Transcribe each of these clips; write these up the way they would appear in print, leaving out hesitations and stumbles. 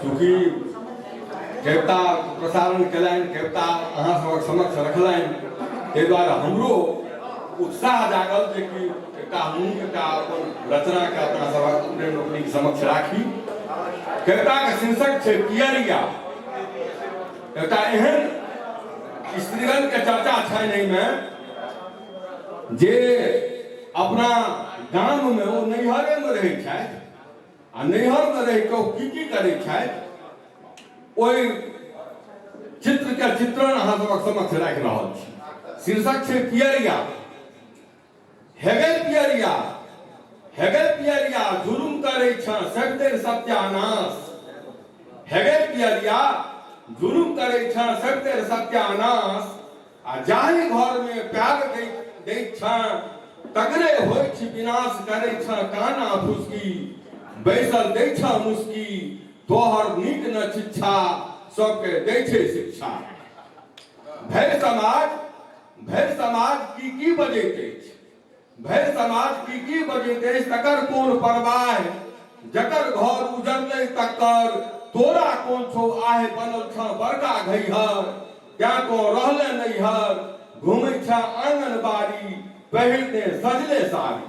चूँकि कविता प्रसारण कयलनि, कविता अहाँ सबक समक्ष रखलनि, ताहि दुआरे हमरो उत्साह जागल जे कि एकटा हमहूँ एकटा अपन रचनाके अपना सबक प्रेम लोकनिक समक्ष राखी। कविताके शीर्षक छै पियरिया। एकटा एहन स्त्रीगणके चर्चा छनि एहिमे जे अपना गाममे ओ नैहरेमे रहै छथि आ नैहरमे रहि कऽ ओ की करै छथि ओहि चित्रके चित्रण अहाँ सबक समक्ष राखि रहल छी। शीर्षक छै पियरिया। हेगै पियरिया, हेगै पियरिया, जुलुम करै छ सभतरि सत्यानाश। हेगै पियरिया, जुलुम करै छ सभतरि सत्यानाश। आ जाहि घरमे प्यार दैत छ तकरे होइ छै विनाश। करै छ काना फुसकी, बैसल दै छ मुस्की। तोहर नीक न शिक्षा, सबके दै छै शिक्षा। भरि समाज की बजैत अछि, भरि समाज की बजैत अछि, तकर कोन परवाह। जकर घर उजड़लै तकर तोरा कोन छौ आहे। बनल छ बड़का घैहर, क्या तो रहले नैहर। घूमै छ आंगनबाड़ी, पहिरने सजले साड़ी।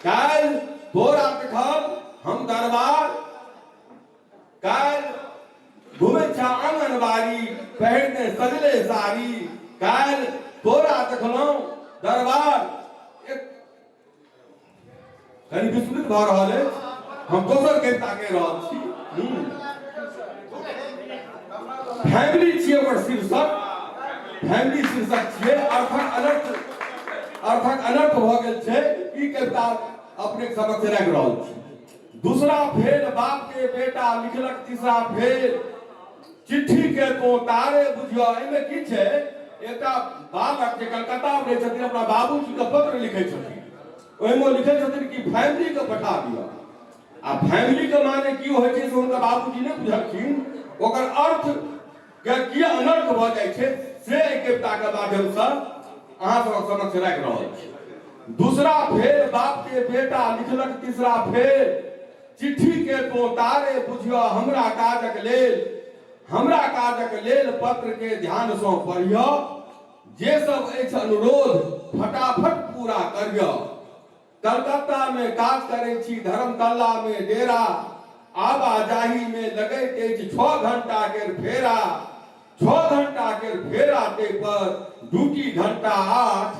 काल तोरा देखब हम दरबार, काल घूमै छ आंगनबाड़ी, पहिरने सजले साड़ी। काल तोरा देखलहुँ दरबार। कनि विस्मृत भऽ रहल अछि, हम दोसर कविता कहि रहल छी। फैमिली छियै ओकर शीर्षक, फैमिली शीर्षक छियै। अर्थक अनर्थ भऽ गेल छै। ई कविता अपने सबक से राखि रहल छी। दूसरा फेर बाप के बेटा लिखलक, तीसरा फेर चिट्ठी के तो तारे बुझियो। एहिमे की छै, एकटा बालक जे कलकत्ता में रहै छथिन अपना बाबूजी के पत्र लिखै छथिन। ओहिमे लिखै छथिन कि फैमिली के पठा दिअ। आ फैमिली के माने की होइ छै से हुनकर बाबूजी नहि बुझलखिन। ओकर अर्थ के की अनर्थ भऽ जाइ छै से एहि कविता के माध्यम से अहाँ सबक समक्ष राखि रहल छी। दूसरा फेर बाप के बेटा लिखलक, तीसरा फेर चिट्ठी के तो तारे बुझियो। हमरा काजक लेल पत्र के ध्यान सँ पढ़ियो। जे सब अछि अनुरोध फटाफट पूरा करियो। कलकत्ता में काज करै छी, धर्मतल्ला में डेरा। आवाजाही में लगैत अछि 6 घंटा के फेरा। 6 घंटा के फेरा ते पर ड्यूटी घंटा 8।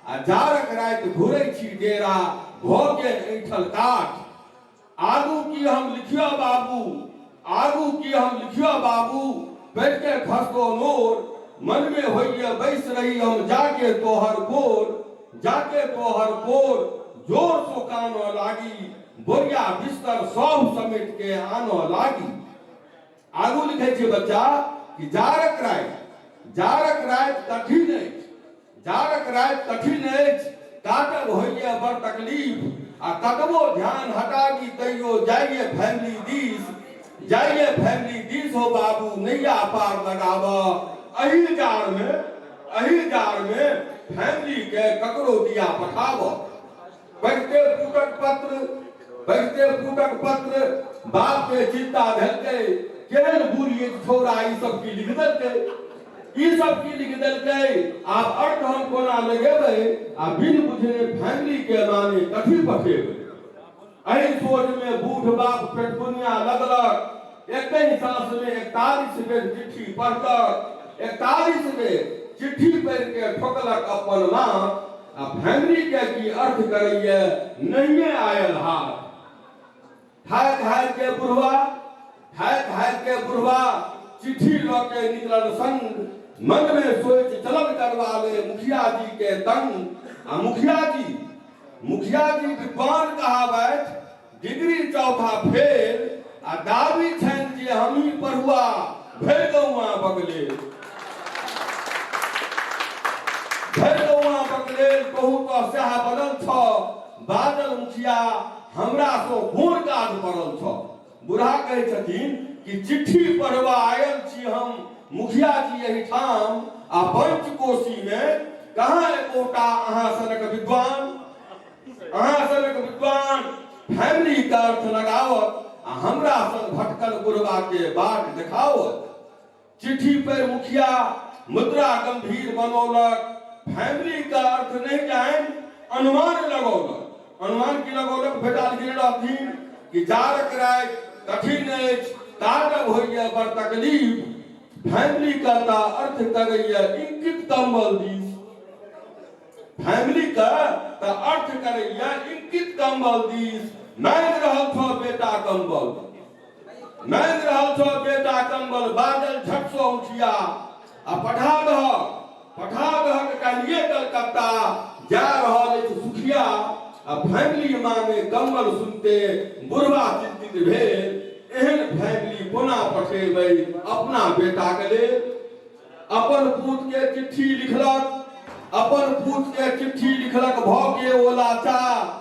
आ जाड़क राति घुरै छी डेरा, भऽ गेल ऐठल काठ। आगू की हम लिखियो बाबू, आगू की हम लिखियो बाबू। बैठ के खसतो नोर, मन में होइए बैस रही हम जाके तोहर गोर। जाके तोहर गोर जोर सो कानो लागी। बोरिया बिस्तर सब समेट के आनो लागी। आगू लिखे छै बच्चा कि जाड़क राति कठिन अछि, जाड़क राति कठिन अछि। काटब होइए बड़ तकलीफ। आ कतबो ध्यान हटाबी तैयो जाइए फैमिली दिस। जाइए फैमिली दिस हो बाबू, नैया पार लगाब। एही जाड़ में फैमिली के ककरो दिया पठाब। बैठते फूटक पत्र बाप के चिंता भेलकै। केहन बुढ़ी छोरा ई सब की लिख देलकै। आब अर्थ हम कोना लगेबै, आ बिन बुझने फैमिली के माने कथी पठेबै। एहि सोच में बूढ़ बाप पेटकुनिया लगलक। एक सांस में 41 बेर चिट्ठी पढ़लक। 41 बेर चिट्ठी पढ़ के ठोकलक अपन नाम। आ फैमिली के की अर्थ करैये नहिए आयल हाथ। घायल के बुढ़वा चिट्ठी लऽ के निकलल संग। मन में सोच चलन करवा ले मुखिया जी के तंग। आ मुखिया जी विद्वान कहावैथ, डिग्री चौथा फेल। आ दाबी छनि जे हमही पढ़ुआ भरि गौआ बगले। कहू तो सएह बनल छ। बादल मुखिया हमरा सो घोर काज पड़ल छ। बुढ़ा कहै छथिन कि चिट्ठी पढ़वा आयल छी हम मुखिया जी एहिठाम। आ पंचकोशी में कहाँ एकोटा अहाँ सनक फैमिली का अर्थ लगावत आ हमरा संग भटकल बुढ़वा के बाट देखावत। चिट्ठी पर मुखिया मुद्रा गंभीर बनौलक, फैमिली का अर्थ नहीं जान अनुमान लगौलक। अनुमान की लगौलक भेटाल गिर रहथिन कि जारक रात कठिन अछि, काटब होइए बड़ तकलीफ। फैमिली का अर्थ करैया इंकित कंबल दिस। फैमिली का अर्थ करैया इंकित कंबल दिस। नांग रहल छो बेटा कंबल, नांग रहल छो बेटा कंबल, बादल झट सो उठिया आ पठा दह कलिए कलकत्ता जा रहल अछि सुखिया। आ फैमिली मांगे कंबल सुनते बुढ़वा चिंतित भेल। एहन फैमिली कोना पठेबै अपना बेटा के लेल। अपन पूत के चिट्ठी लिखलक, अपन पूत के चिट्ठी लिखलक भ के ओ लाचार।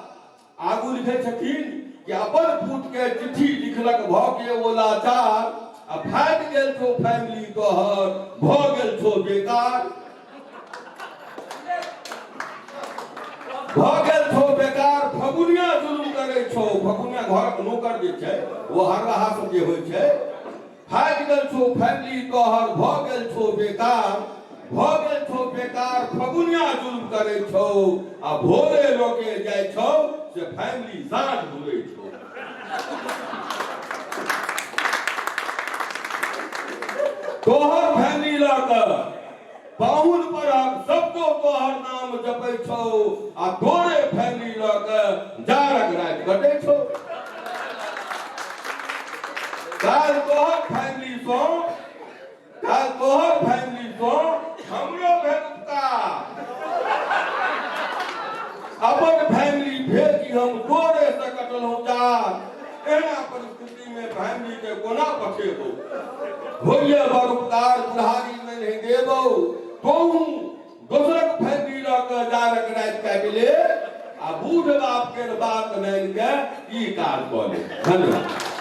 आगू लिखे छथिन कि अपन पूत के चिट्ठी लिखलक भ के ओ लाचार। आ फाटि गेल छो फैमिली तोहर, भ गेल छो बेकार। भ गेल छो बेकार, फगुनिया जुलुम करे छो। फगुनिया घर नौकर जे छै वो हरवाहा सब जे होइ छै। फाटि गेल छो फैमिली तोहर, भ गेल छो बेकार, भ गेल छो बेकार। फगुनिया जुलुम करे छो आ भोरे लोके जाय छो से फैमिली साँझ भूले छो। तोहर फैमिली लग पाहुन पर सबको तोहर नाम जपै छौ आ तोरे फैमिली लग जारक रात कटे छौ। काल तोहर फैमिली सो हमरो भेटता। अपन फैमिली भेल कि हम तोरे से कटलहुँ जार। एना परिस्थिति में फैमिली के कोना पठेबो। होइए बड़ उपकार बुढ़ारी में नहीं देबो। तोहू दोसरक फैमिली लग जारक रात काटि ले आ बूढ़ बाप के बात मान के ई काज कऽ ले। धन्यवाद।